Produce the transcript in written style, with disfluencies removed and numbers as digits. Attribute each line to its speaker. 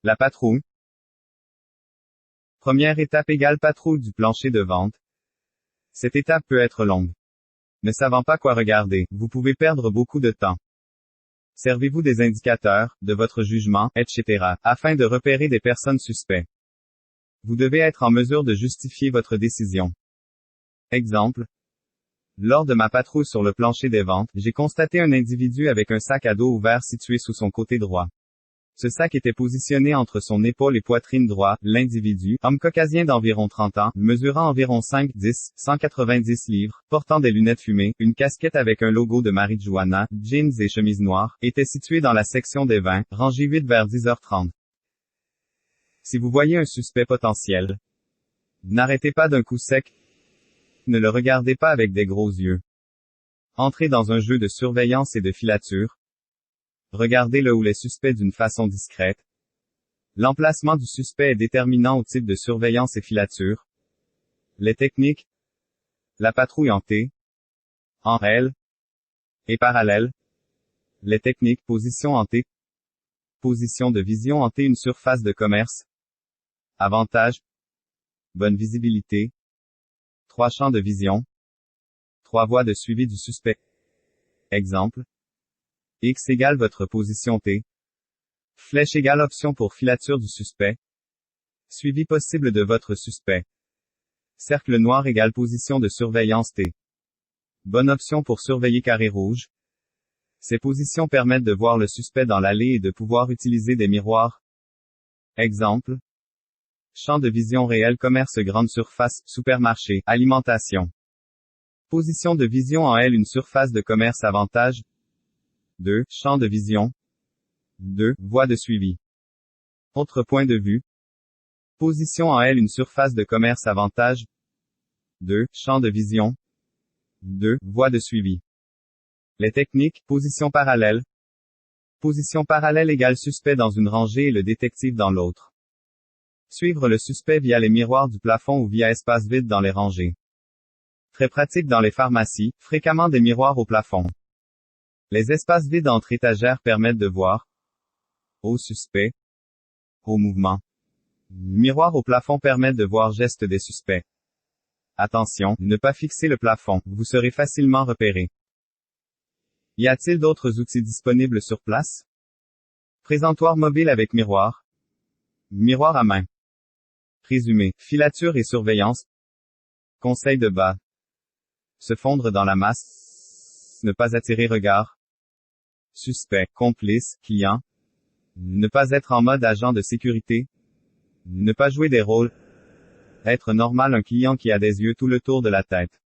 Speaker 1: La patrouille. Première étape égale patrouille du plancher de vente. Cette étape peut être longue. Ne savant pas quoi regarder, vous pouvez perdre beaucoup de temps. Servez-vous des indicateurs, de votre jugement, etc., afin de repérer des personnes suspectes. Vous devez être en mesure de justifier votre décision. Exemple. Lors de ma patrouille sur le plancher des ventes, j'ai constaté un individu avec un sac à dos ouvert situé sous son côté droit. Ce sac était positionné entre son épaule et poitrine droit. L'individu, homme caucasien d'environ 30 ans, mesurant environ 5'10", 190 livres, portant des lunettes fumées, une casquette avec un logo de marijuana, jeans et chemise noire, était situé dans la section des vins, rangée 8 vers 10h30. Si vous voyez un suspect potentiel, n'arrêtez pas d'un coup sec. Ne le regardez pas avec des gros yeux. Entrez dans un jeu de surveillance et de filature. Regardez le ou les suspects d'une façon discrète. L'emplacement du suspect est déterminant au type de surveillance et filature. Les techniques. La patrouille en T, en L et parallèle. Les techniques position en T. Position de vision en T, une surface de commerce. Avantage. Bonne visibilité. 3 champs de vision. 3 voies de suivi du suspect. Exemple. X égale votre position T. Flèche égale option pour filature du suspect. Suivi possible de votre suspect. Cercle noir égale position de surveillance T. Bonne option pour surveiller carré rouge. Ces positions permettent de voir le suspect dans l'allée et de pouvoir utiliser des miroirs. Exemple. Champ de vision réel, commerce grande surface, supermarché, alimentation. Position de vision en L, une surface de commerce, avantage. 2. Champ de vision. 2. Voie de suivi. Autre point de vue. Position en L, une surface de commerce, avantage. 2. Champ de vision. 2. Voie de suivi. Les techniques. Position parallèle. Position parallèle égale suspect dans une rangée et le détective dans l'autre. Suivre le suspect via les miroirs du plafond ou via espace vide dans les rangées. Très pratique dans les pharmacies, fréquemment des miroirs au plafond. Les espaces vides entre étagères permettent de voir au suspect, au mouvement. Miroirs au plafond permettent de voir gestes des suspects. Attention, ne pas fixer le plafond, vous serez facilement repéré. Y a-t-il d'autres outils disponibles sur place? Présentoir mobile avec miroir. Miroir à main. Résumé, filature et surveillance. Conseil de bas. Se fondre dans la masse. Ne pas attirer regard. Suspect, complice, client. Ne pas être en mode agent de sécurité. Ne pas jouer des rôles. Être normal, un client qui a des yeux tout le tour de la tête.